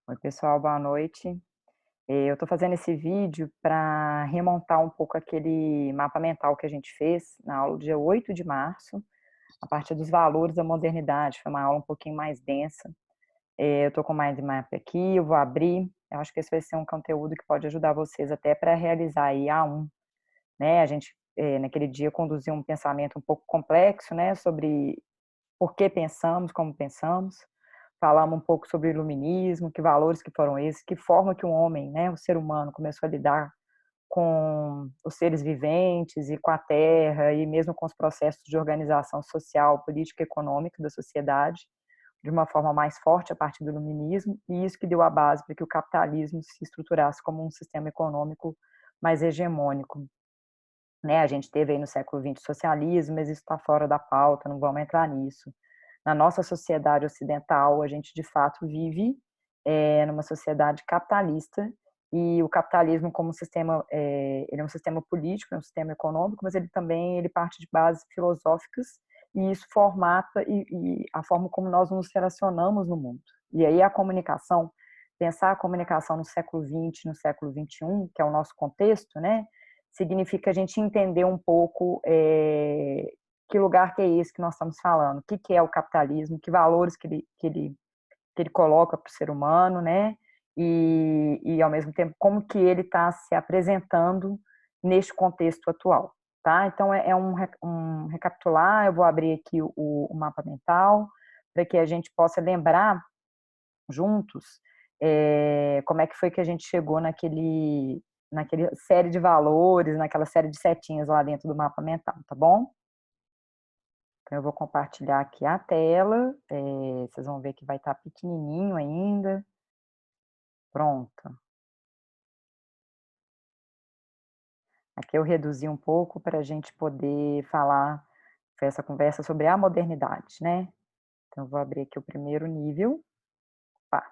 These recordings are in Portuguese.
Oi, pessoal, boa noite. Eu estou fazendo esse vídeo para remontar um pouco aquele mapa mental que a gente fez na aula do dia 8 de março, a partir dos valores da modernidade. Foi uma aula um pouquinho mais densa. Eu estou com o mind map aqui, eu vou abrir. Eu acho que esse vai ser um conteúdo que pode ajudar vocês até para realizar aí A1, né? A gente, naquele dia, conduziu um pensamento um pouco complexo, né, sobre por que pensamos, como pensamos. Falamos um pouco sobre o iluminismo, que valores que foram esses, que forma que o homem, né, o ser humano começou a lidar com os seres viventes e com a terra e mesmo com os processos de organização social, política e econômica da sociedade, de uma forma mais forte a partir do iluminismo, e isso que deu a base para que o capitalismo se estruturasse como um sistema econômico mais hegemônico. Né, a gente teve aí no século XX o socialismo, mas isso está fora da pauta, não vamos entrar nisso. Na nossa sociedade ocidental, a gente de fato vive numa sociedade capitalista, e o capitalismo como sistema, ele é um sistema político, é um sistema econômico, mas ele também ele parte de bases filosóficas, e isso formata e a forma como nós nos relacionamos no mundo. E aí a comunicação, pensar a comunicação no século XX, no século XXI, que é o nosso contexto, né, significa a gente entender um pouco que lugar que é esse que nós estamos falando, o que, que é o capitalismo, que valores que ele coloca para o ser humano, né? E, ao mesmo tempo, como que ele está se apresentando neste contexto atual, tá? Então, é um recapitular, eu vou abrir aqui o mapa mental, para que a gente possa lembrar juntos como é que foi que a gente chegou naquele série de valores, naquela série de setinhas lá dentro do mapa mental, tá bom? Então, eu vou compartilhar aqui a tela, vocês vão ver que vai estar pequenininho ainda. Pronto. Aqui eu reduzi um pouco para a gente poder falar, essa conversa sobre a modernidade, né? Então, eu vou abrir aqui o primeiro nível, pá,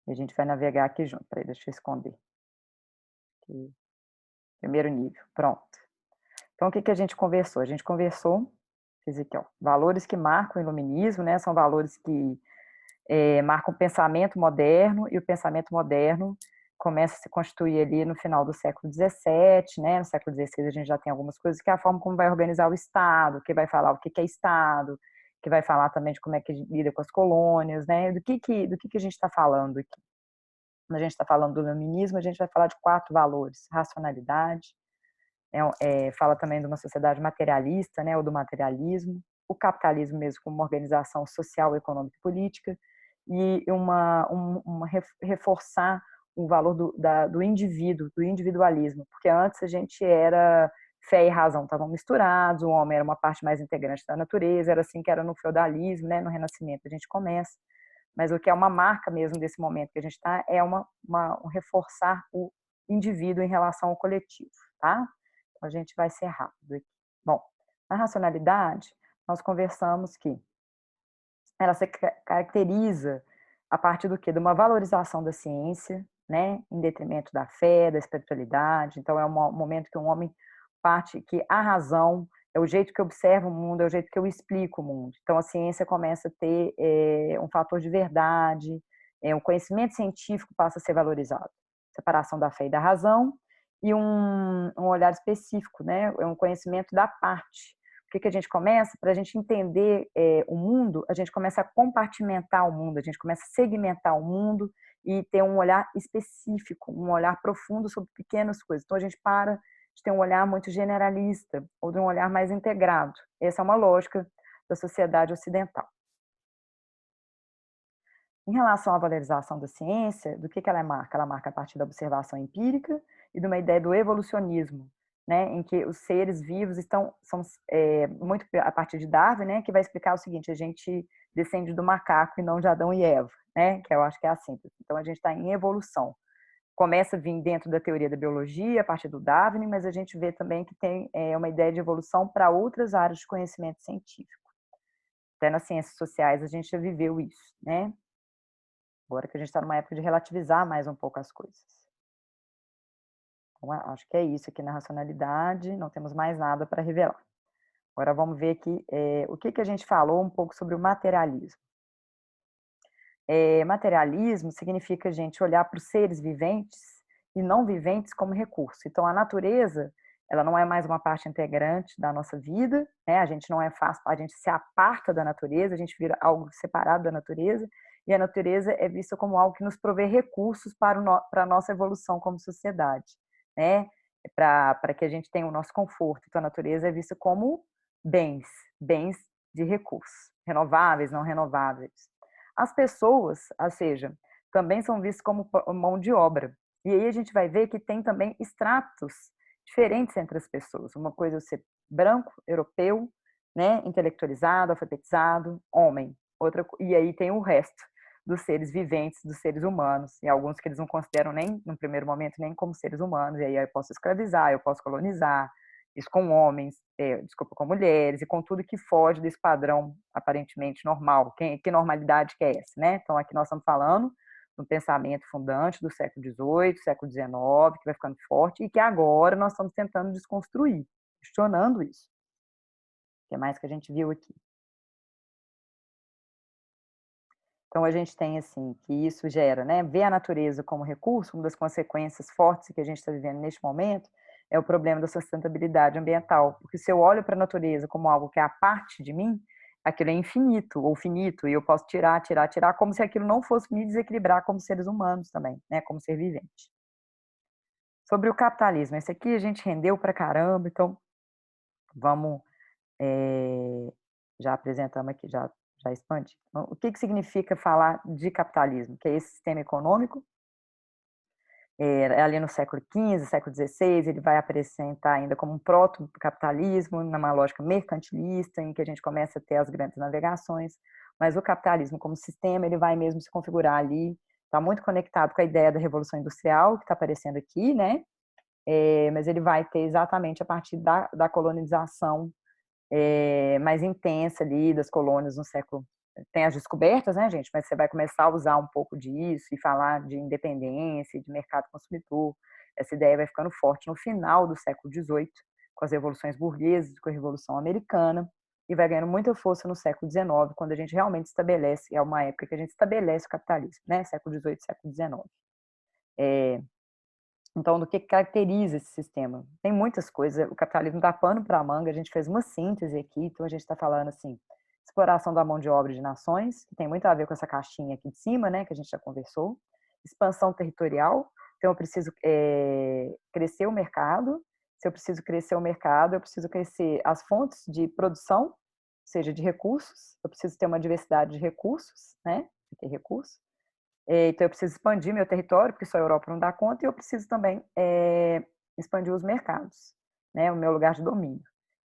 e a gente vai navegar aqui junto. Peraí, deixa eu esconder. Aqui, primeiro nível, pronto. Então, o que que a gente conversou? A gente conversou, fiz aqui, ó, valores que marcam o iluminismo, né? São valores que marcam o pensamento moderno, e o pensamento moderno começa a se constituir ali no final do século XVII, né? No século XVI a gente já tem algumas coisas, que é a forma como vai organizar o Estado, que vai falar o que é Estado, que vai falar também de como é que lida com as colônias, né? Do que a gente está falando aqui? Quando a gente está falando do iluminismo, a gente vai falar de 4 valores: racionalidade, fala também de uma sociedade materialista, né, ou do materialismo, o capitalismo mesmo como uma organização social, econômica e política, e reforçar o valor do indivíduo, do individualismo, porque antes a gente era fé e razão estavam misturados, o homem era uma parte mais integrante da natureza, era assim que era no feudalismo, né, no Renascimento a gente começa, mas o que é uma marca mesmo desse momento que a gente está é um reforçar o indivíduo em relação ao coletivo, tá? Então, a gente vai ser rápido aqui. Bom, na racionalidade, nós conversamos que ela se caracteriza a partir do quê? De uma valorização da ciência, né, em detrimento da fé, da espiritualidade. Então, é um momento que um homem parte que a razão é o jeito que eu observo o mundo, é o jeito que eu explico o mundo. Então, a ciência começa a ter um fator de verdade, o conhecimento científico passa a ser valorizado. Separação da fé e da razão, e um olhar específico, né, é um conhecimento da parte. O que que a gente começa? Para a gente entender o mundo, a gente começa a compartimentar o mundo, a gente começa a segmentar o mundo e ter um olhar específico, um olhar profundo sobre pequenas coisas. Então, a gente para de ter um olhar muito generalista ou de um olhar mais integrado. Essa é uma lógica da sociedade ocidental. Em relação à valorização da ciência, do que ela marca? Ela marca a partir da observação empírica e de uma ideia do evolucionismo, né, em que os seres vivos são muito a partir de Darwin, né, que vai explicar o seguinte: a gente descende do macaco e não de Adão e Eva, né, que eu acho que é a síntese. Então a gente está em evolução. Começa a vir dentro da teoria da biologia, a partir do Darwin, mas a gente vê também que tem uma ideia de evolução para outras áreas de conhecimento científico. Até nas ciências sociais a gente já viveu isso, né? Agora que a gente está numa época de relativizar mais um pouco as coisas. Então, acho que é isso aqui na racionalidade, não temos mais nada para revelar. Agora vamos ver aqui o que a gente falou um pouco sobre o materialismo. Materialismo significa a gente olhar para os seres viventes e não viventes como recurso. Então, a natureza, ela não é mais uma parte integrante da nossa vida, né? A gente não é fácil, a gente se aparta da natureza, a gente vira algo separado da natureza, e a natureza é vista como algo que nos provê recursos para a nossa evolução como sociedade, né? Para que a gente tenha o nosso conforto. Então, a natureza é vista como bens, bens de recursos, renováveis, não renováveis. As pessoas, ou seja, também são vistas como mão de obra. E aí a gente vai ver que tem também estratos diferentes entre as pessoas. Uma coisa é ser branco, europeu, né, intelectualizado, alfabetizado, homem. Outra, e aí tem o resto dos seres viventes, dos seres humanos, e alguns que eles não consideram nem, no primeiro momento, nem como seres humanos, e aí eu posso escravizar, eu posso colonizar, isso com homens, desculpa, com mulheres, e com tudo que foge desse padrão aparentemente normal. Que normalidade que é essa, né? Então, aqui nós estamos falando do pensamento fundante do século XVIII, século XIX, que vai ficando forte, e que agora nós estamos tentando desconstruir, questionando isso. O que mais que a gente viu aqui? Então, a gente tem, assim, que isso gera, né, ver a natureza como recurso, uma das consequências fortes que a gente está vivendo neste momento, é o problema da sustentabilidade ambiental, porque se eu olho para a natureza como algo que é a parte de mim, aquilo é infinito ou finito, e eu posso tirar, tirar, tirar, como se aquilo não fosse me desequilibrar como seres humanos também, né, como ser vivente. Sobre o capitalismo, esse aqui a gente rendeu para caramba, então vamos, já apresentamos aqui, já expande. Então, o que significa falar de capitalismo? Que é esse sistema econômico, ali no século XV, século XVI, ele vai apresentar ainda como um proto-capitalismo, numa lógica mercantilista, em que a gente começa a ter as grandes navegações, mas o capitalismo como sistema, ele vai mesmo se configurar ali, está muito conectado com a ideia da Revolução Industrial, que está aparecendo aqui, né? Mas ele vai ter exatamente a partir da colonização mais intensa ali das colônias no século. Tem as descobertas, né, gente? Mas você vai começar a usar um pouco disso e falar de independência, de mercado consumidor. Essa ideia vai ficando forte no final do século XVIII, com as revoluções burguesas, com a Revolução Americana, e vai ganhando muita força no século XIX, quando a gente realmente estabelece, é uma época que a gente estabelece o capitalismo, né? Século XVIII, século XIX. Então, do que caracteriza esse sistema? Tem muitas coisas, o capitalismo dá pano para a manga, a gente fez uma síntese aqui, então a gente está falando assim, exploração da mão de obra de nações, que tem muito a ver com essa caixinha aqui de cima, né, que a gente já conversou, expansão territorial, então eu preciso crescer o mercado, se eu preciso crescer o mercado, eu preciso crescer as fontes de produção, ou seja, de recursos, eu preciso ter uma diversidade de recursos, né, ter recursos, então eu preciso expandir meu território, porque só a Europa não dá conta, e eu preciso também expandir os mercados, né, o meu lugar de domínio.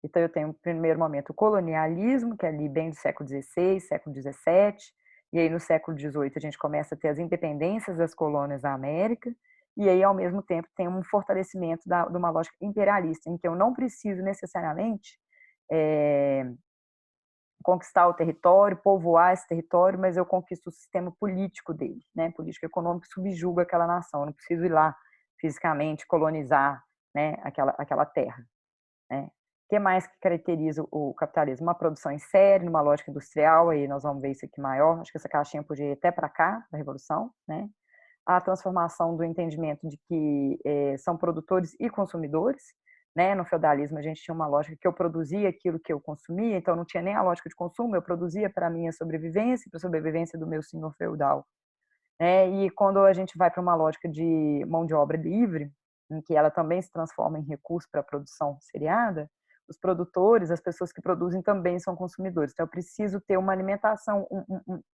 Então eu tenho, no primeiro momento, o colonialismo, que é ali bem do século XVI, século XVII, e aí no século XVIII a gente começa a ter as independências das colônias da América, e aí ao mesmo tempo tem um fortalecimento de uma lógica imperialista, em que eu não preciso necessariamente conquistar o território, povoar esse território, mas eu conquisto o sistema político dele, né? Político econômico subjuga aquela nação, eu não preciso ir lá fisicamente colonizar, né, aquela terra, né? O que mais que caracteriza o capitalismo? Uma produção em série, numa lógica industrial, aí nós vamos ver isso aqui maior, acho que essa caixinha podia ir até para cá, da Revolução, né? A transformação do entendimento de que são produtores e consumidores, né? No feudalismo a gente tinha uma lógica que eu produzia aquilo que eu consumia, então não tinha nem a lógica de consumo, eu produzia para a minha sobrevivência, para a sobrevivência do meu senhor feudal, né? E quando a gente vai para uma lógica de mão de obra livre, em que ela também se transforma em recurso para a produção seriada, os produtores, as pessoas que produzem também são consumidores. Então eu preciso ter uma alimentação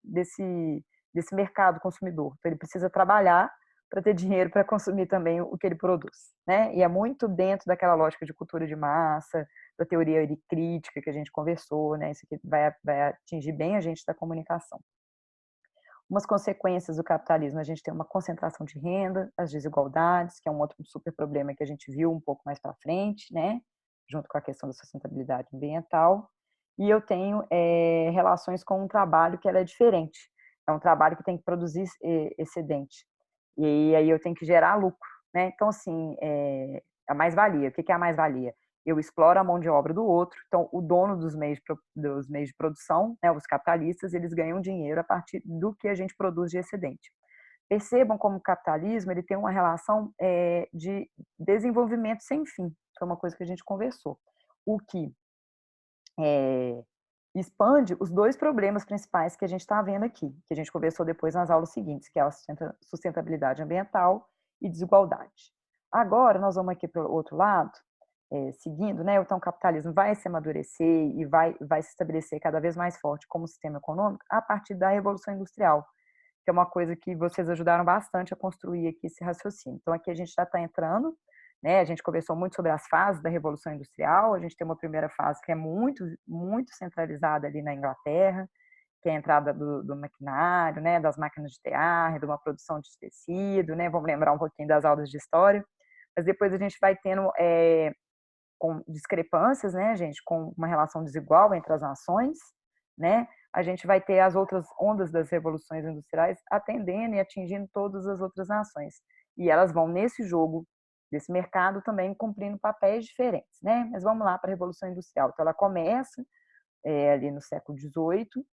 desse mercado consumidor. Então ele precisa trabalhar para ter dinheiro para consumir também o que ele produz, né? E é muito dentro daquela lógica de cultura de massa, da teoria crítica que a gente conversou, né? Isso aqui vai atingir bem a gente da comunicação. Umas consequências do capitalismo, a gente tem uma concentração de renda, as desigualdades, que é um outro super problema que a gente viu um pouco mais para frente, né? Junto com a questão da sustentabilidade ambiental. E eu tenho relações com um trabalho que ela é diferente. É um trabalho que tem que produzir excedente. E aí eu tenho que gerar lucro, né? Então, assim, a mais-valia. O que é a mais-valia? eu exploro a mão de obra do outro, então o dono dos meios de produção, né, os capitalistas, eles ganham dinheiro a partir do que a gente produz de excedente. Percebam como o capitalismo ele tem uma relação de desenvolvimento sem fim, foi uma coisa que a gente conversou, o que expande os dois problemas principais que a gente está vendo aqui, que a gente conversou depois nas aulas seguintes, que é a sustentabilidade ambiental e desigualdade. Agora, nós vamos aqui para o outro lado, seguindo, né? Então, o capitalismo vai se amadurecer e vai se estabelecer cada vez mais forte como sistema econômico a partir da Revolução Industrial, que é uma coisa que vocês ajudaram bastante a construir aqui esse raciocínio. Então, aqui a gente já está entrando, né? A gente conversou muito sobre as fases da Revolução Industrial, a gente tem uma primeira fase que é muito, muito centralizada ali na Inglaterra, que é a entrada do maquinário, né? Das máquinas de tear, de uma produção de tecido, né? Vamos lembrar um pouquinho das aulas de história, mas depois a gente vai tendo com discrepâncias, né, gente, com uma relação desigual entre as nações, né, a gente vai ter as outras ondas das revoluções industriais atendendo e atingindo todas as outras nações. E elas vão, nesse jogo desse mercado, também cumprindo papéis diferentes, né? Mas vamos lá para a Revolução Industrial. Então, ela começa ali no século XVIII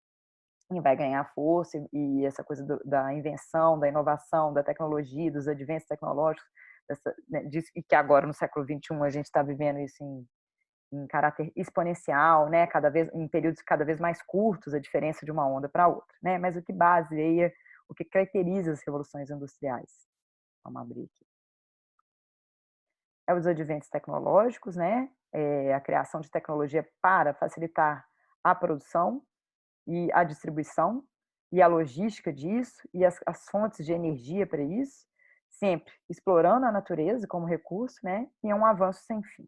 e vai ganhar força, e essa coisa da invenção, da inovação, da tecnologia, dos advances tecnológicos, né, e que agora, no século XXI, a gente está vivendo isso em caráter exponencial, né? Em períodos cada vez mais curtos, a diferença de uma onda para outra, né? Mas o que baseia, o que caracteriza as revoluções industriais? Vamos abrir aqui. Os advances tecnológicos, né? A criação de tecnologia para facilitar a produção e a distribuição e a logística disso e as fontes de energia para isso, sempre explorando a natureza como recurso, né? E é um avanço sem fim.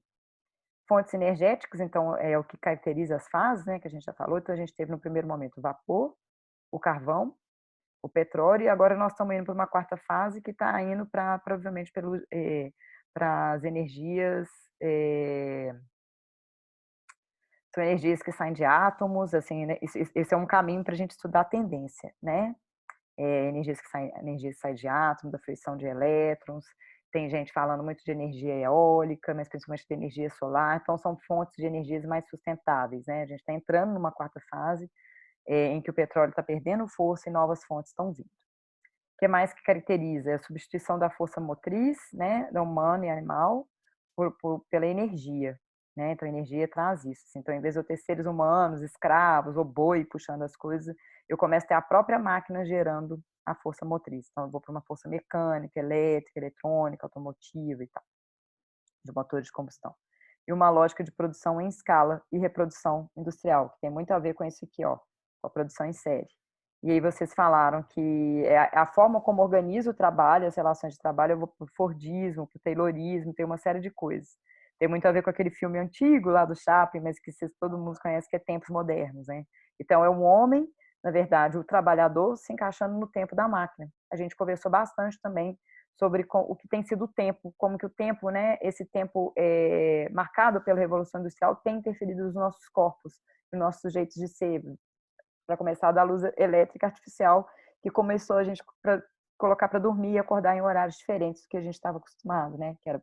Fontes energéticas, então, é o que caracteriza as fases, né, que a gente já falou. Então, a gente teve no primeiro momento o vapor, o carvão, o petróleo, e agora nós estamos indo para uma quarta fase que está indo para, provavelmente, para as energias, são energias que saem de átomos, assim, né, esse é um caminho para a gente estudar a tendência, né? Energias que saem de átomos, da fissão de elétrons. Tem gente falando muito de energia eólica, mas principalmente de energia solar. Então, são fontes de energias mais sustentáveis, né? A gente está entrando numa quarta fase em que o petróleo está perdendo força e novas fontes estão vindo. O que mais que caracteriza? A substituição da força motriz, né, da humana e animal, pela energia. Né? Então, a energia traz isso. Então, em vez de eu ter seres humanos, escravos, ou boi puxando as coisas, eu começo a ter a própria máquina gerando a força motriz. Então, eu vou para uma força mecânica, elétrica, eletrônica, automotiva e tal, de motores de combustão. E uma lógica de produção em escala e reprodução industrial, que tem muito a ver com isso aqui, ó, com a produção em série. E aí vocês falaram que a forma como organiza o trabalho, as relações de trabalho, eu vou para o Fordismo, para o Taylorismo, tem uma série de coisas. Tem muito a ver com aquele filme antigo lá do Chaplin, mas que todo mundo conhece, que é Tempos Modernos, né? Então, é um homem, na verdade, o trabalhador se encaixando no tempo da máquina. A gente conversou bastante também sobre o que tem sido o tempo, como que o tempo, né, esse tempo marcado pela Revolução Industrial tem interferido nos nossos corpos, nos nossos jeitos de ser, para começar da luz elétrica artificial, que começou a gente colocar para dormir e acordar em horários diferentes do que a gente estava acostumado, né, que era